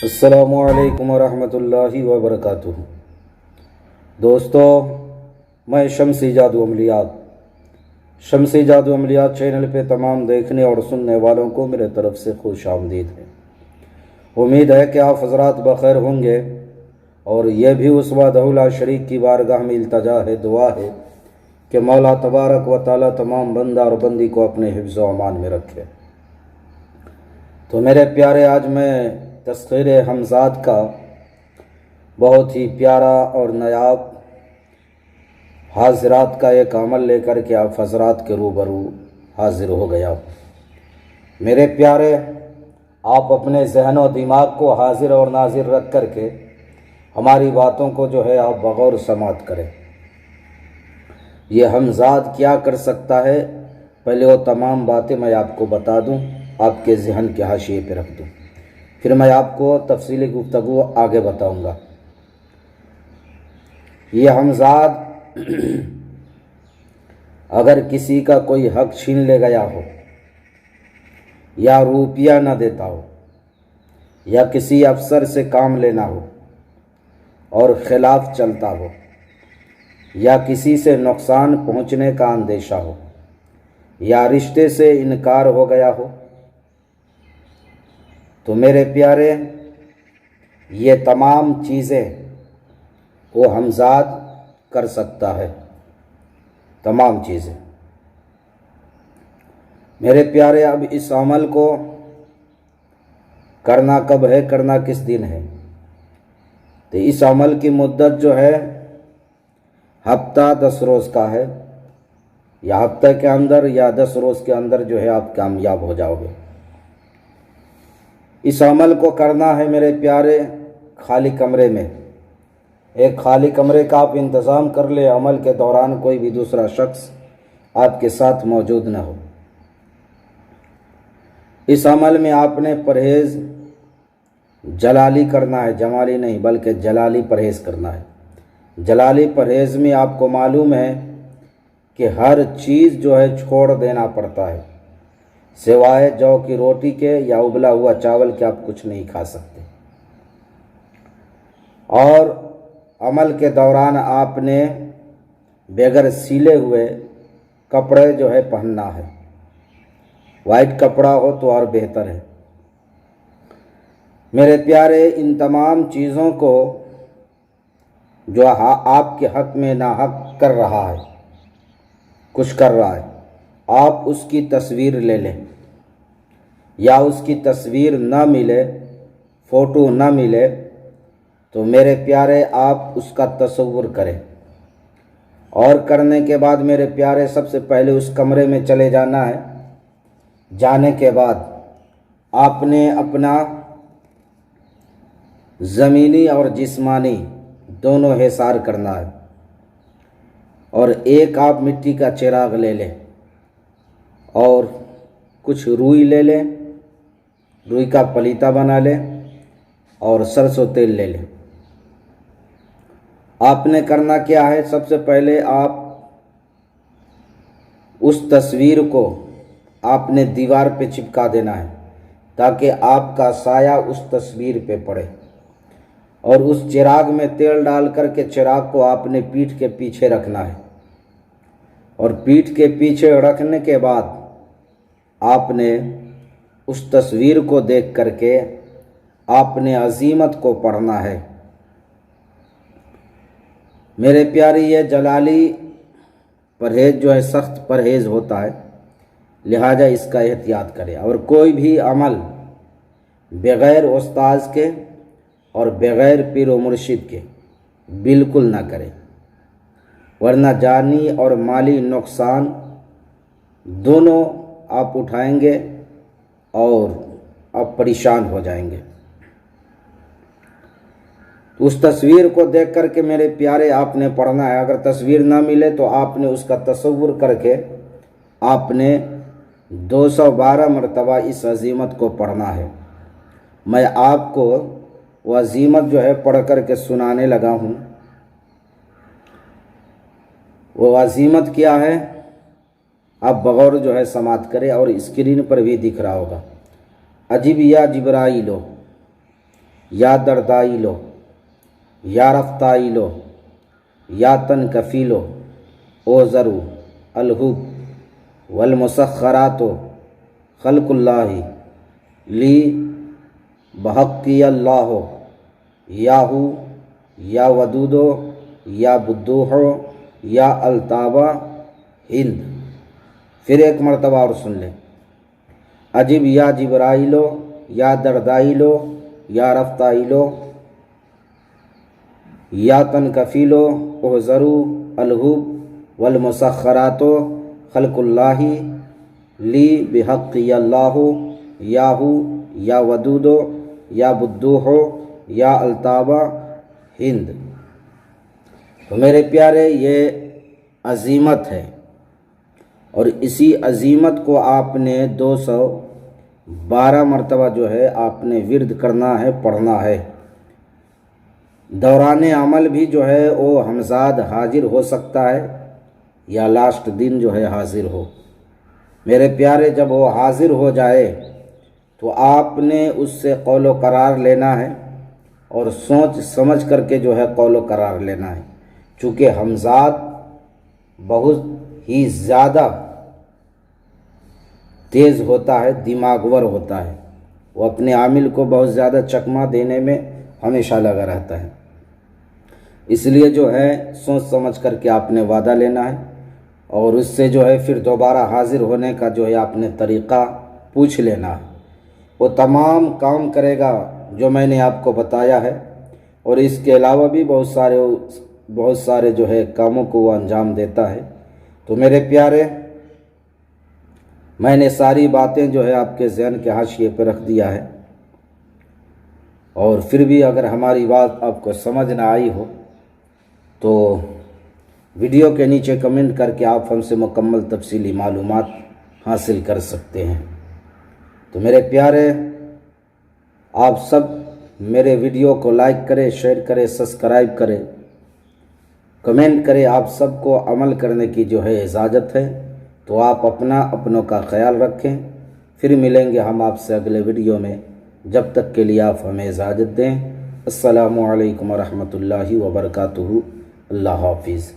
السلام علیکم ورحمۃ اللہ وبرکاتہ۔ دوستو، میں شمسی جادو عملیات چینل پہ تمام دیکھنے اور سننے والوں کو میرے طرف سے خوش آمدید ہے۔ امید ہے کہ آپ حضرات بخیر ہوں گے، اور یہ بھی اس وحدہ لا شریک کی بارگاہ میں التجا ہے، دعا ہے کہ مولا تبارک و تعالی تمام بندہ اور بندی کو اپنے حفظ و امان میں رکھے۔ تو میرے پیارے، آج میں تسخیر حمزات کا بہت ہی پیارا اور نایاب حاضرات کا ایک عمل لے کر کے آپ حضرات کے روبرو حاضر ہو گیا ہوں۔ میرے پیارے، آپ اپنے ذہن و دماغ کو حاضر اور ناظر رکھ کر کے ہماری باتوں کو جو ہے آپ بغور سماعت کریں۔ یہ حمزات کیا کر سکتا ہے، پہلے وہ تمام باتیں میں آپ کو بتا دوں، آپ کے ذہن کے حاشیے پہ رکھ دوں، پھر میں آپ کو تفصیلی گفتگو آگے بتاؤں گا۔ یہ حمزات اگر کسی کا کوئی حق چھین لے گیا ہو، یا روپیہ نہ دیتا ہو، یا کسی افسر سے کام لینا ہو اور خلاف چلتا ہو، یا کسی سے نقصان پہنچنے کا اندیشہ ہو، یا رشتے سے انکار ہو گیا ہو، تو میرے پیارے، یہ تمام چیزیں وہ حمزات کر سکتا ہے، تمام چیزیں۔ میرے پیارے، اب اس عمل کو کرنا کب ہے، کرنا کس دن ہے؟ تو اس عمل کی مدت جو ہے ہفتہ 10 روز کا ہے، یا ہفتہ کے اندر یا 10 روز کے اندر جو ہے آپ کامیاب ہو جاؤ گے۔ اس عمل کو کرنا ہے میرے پیارے خالی کمرے میں، ایک خالی کمرے کا آپ انتظام کر لیں، عمل کے دوران کوئی بھی دوسرا شخص آپ کے ساتھ موجود نہ ہو۔ اس عمل میں آپ نے پرہیز جلالی کرنا ہے، جمالی نہیں بلکہ جلالی پرہیز کرنا ہے۔ جلالی پرہیز میں آپ کو معلوم ہے کہ ہر چیز جو ہے چھوڑ دینا پڑتا ہے، سوائے جو کی روٹی کے یا ابلا ہوا چاول کے آپ کچھ نہیں کھا سکتے۔ اور عمل کے دوران آپ نے بغیر سلے ہوئے کپڑے جو ہے پہننا ہے، وائٹ کپڑا ہو تو اور بہتر ہے۔ میرے پیارے، ان تمام چیزوں کو جو آپ کے حق میں ناحق کر رہا ہے، کچھ کر رہا ہے، آپ اس کی تصویر لے لیں، یا اس کی تصویر نہ ملے، فوٹو نہ ملے، تو میرے پیارے آپ اس کا تصور کریں۔ اور کرنے کے بعد میرے پیارے، سب سے پہلے اس کمرے میں چلے جانا ہے۔ جانے کے بعد آپ نے اپنا زمینی اور جسمانی دونوں حصار کرنا ہے، اور ایک آپ مٹی کا چراغ لے لیں، اور کچھ روئی لے لیں، روئی کا پلیتا بنا لیں، اور سرسوں تیل لے لیں۔ آپ نے کرنا کیا ہے، سب سے پہلے آپ اس تصویر کو آپ نے دیوار پہ چپکا دینا ہے، تاکہ آپ کا سایہ اس تصویر پہ پڑے، اور اس چراغ میں تیل ڈال کر کے چراغ کو آپ نے پیٹھ کے پیچھے رکھنا ہے، اور پیٹھ کے پیچھے رکھنے کے بعد آپ نے اس تصویر کو دیکھ کر کے آپ نے عزیمت کو پڑھنا ہے۔ میرے پیاری، یہ جلالی پرہیز جو ہے سخت پرہیز ہوتا ہے، لہٰذا اس کا احتیاط کرے، اور کوئی بھی عمل بغیر استاذ کے اور بغیر پیر و مرشد کے بالکل نہ کرے، ورنہ جانی اور مالی نقصان دونوں آپ اٹھائیں گے اور آپ پریشان ہو جائیں گے۔ اس تصویر کو دیکھ کر کے میرے پیارے آپ نے پڑھنا ہے۔ اگر تصویر نہ ملے تو آپ نے اس کا تصور کر کے آپ نے 212 مرتبہ اس عزیمت کو پڑھنا ہے۔ میں آپ کو وہ عزیمت جو ہے پڑھ کر کے سنانے لگا ہوں۔ وہ عزیمت کیا ہے، آپ بغور جو ہے سماعت کریں، اور اسکرین پر بھی دکھ رہا ہوگا۔ عجب یا جبرائیلو یا دردائی لو، یا رفتائی لو، یا تنکفی لو، اوزرو، الحب، والمسخرات خلق اللہ، لی بحقی اللہ، یاہو، یا ودودو، یا بدوحو، یا التابہ، ہند۔ پھر ایک مرتبہ اور سن لیں، عجب یا جبرائیلو، یا دردائیلو، یا رفتائیلو، یا تنکفیلو، احذرو، الحب، والمسخرات خلق اللہ، لی بحقی اللہ، یاہو، یا ودودو، یا بدوحو، یا التابہ، ہند۔ تو میرے پیارے یہ عزیمت ہے، اور اسی عزیمت کو آپ نے 212 مرتبہ جو ہے آپ نے ورد کرنا ہے، پڑھنا ہے۔ دوران عمل بھی جو ہے وہ ہمزاد حاضر ہو سکتا ہے یا لاسٹ دن جو ہے حاضر ہو۔ میرے پیارے جب وہ حاضر ہو جائے تو آپ نے اس سے قول و قرار لینا ہے، اور سوچ سمجھ کر کے جو ہے قول و قرار لینا ہے، چونکہ ہمزاد بہت ہی زیادہ تیز ہوتا ہے، دماغور ہوتا ہے، وہ اپنے عامل کو بہت زیادہ چکمہ دینے میں ہمیشہ لگا رہتا ہے۔ اس لیے جو ہے سوچ سمجھ کر کے آپ نے وعدہ لینا ہے، اور اس سے جو ہے پھر دوبارہ حاضر ہونے کا جو ہے آپ نے طریقہ پوچھ لینا ہے۔ وہ تمام کام کرے گا جو میں نے آپ کو بتایا ہے، اور اس کے علاوہ بھی بہت سارے جو ہے کاموں کو وہ انجام دیتا ہے۔ تو میرے پیارے، میں نے ساری باتیں جو ہے آپ کے ذہن کے حاشیے پہ رکھ دیا ہے، اور پھر بھی اگر ہماری بات آپ کو سمجھ نہ آئی ہو تو ویڈیو کے نیچے کمنٹ کر کے آپ ہم سے مکمل تفصیلی معلومات حاصل کر سکتے ہیں۔ تو میرے پیارے، آپ سب میرے ویڈیو کو لائک کریں، شیئر کریں، سبسکرائب کریں، کمنٹ کریں۔ آپ سب کو عمل کرنے کی جو ہے اجازت ہے، تو آپ اپنوں کا خیال رکھیں۔ پھر ملیں گے ہم آپ سے اگلے ویڈیو میں، جب تک کے لیے آپ ہمیں اجازت دیں۔ السلام علیکم ورحمۃ اللہ وبرکاتہ۔ اللہ حافظ۔